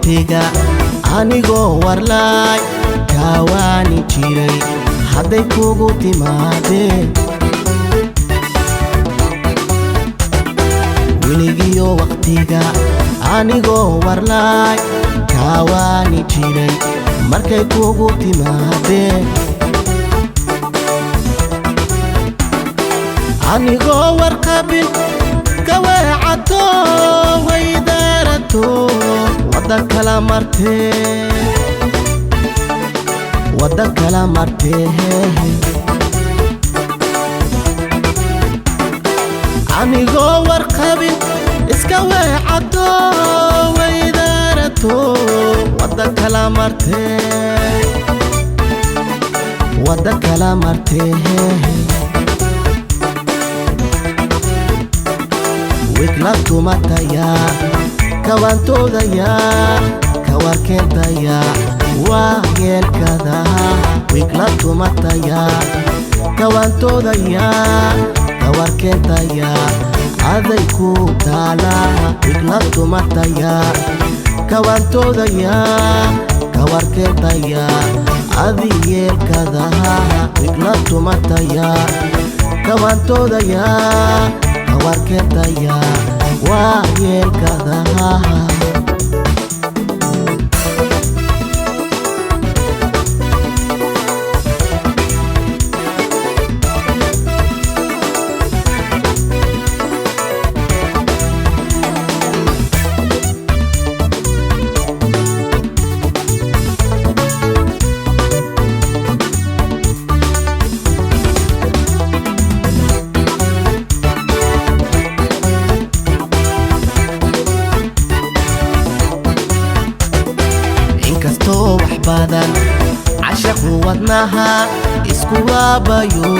waqtiga anigoo warlaay kawaani jiray hadday kugu timaadeen weligiyo waqtiga anigoo warlaay kawaani jiray markay kugu timaadeen anigoo warqabin kaweecato waydaarato waddan kala martee anigoo warqabin iska weecato waydaarato waddan kala martee wikla tumataya kawantoodaya kawarkeentaya waayeelkada wikla tumataya kawantoodaya kawarkeentaya aday ku taala wikla tumataya kawantoodaya kawarkeentaya adiyeelkada wikla tumataya kawantoodaya kawarkeentaya waayeelkada badan cashaqu wadnaha isku waabayo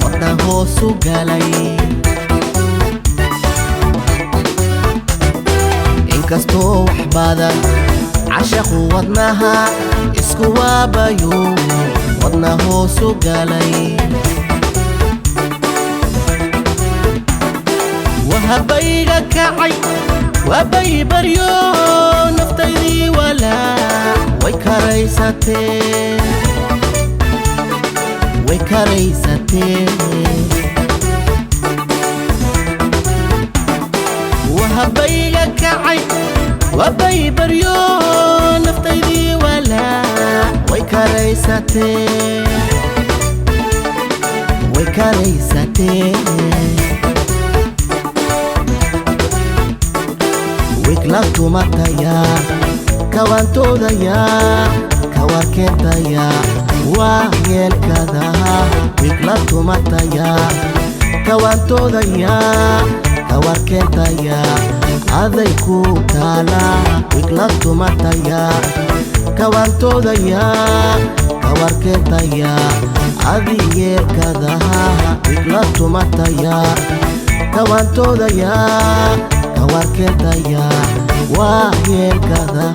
wadna hoosu galay inkastoo wax badan cashaqu wadnaha isku waabayo wadna hoosu galay wahabayga kacay wabay baryo naftaydii walaa way karaysatee wahabayga kacay wabay baryo naftaydii walaa way karaysatee wikla tumataya kawantoodaya kawarkeentaya waayeelkada wikla tumataya kawantoodaya kawarkeentaya aday ku taala wikla tumataya kawantoodaya kawarkeentaya adiyeelkada wikla tumataya kawantoodaya kawarkeentaya waayeelkada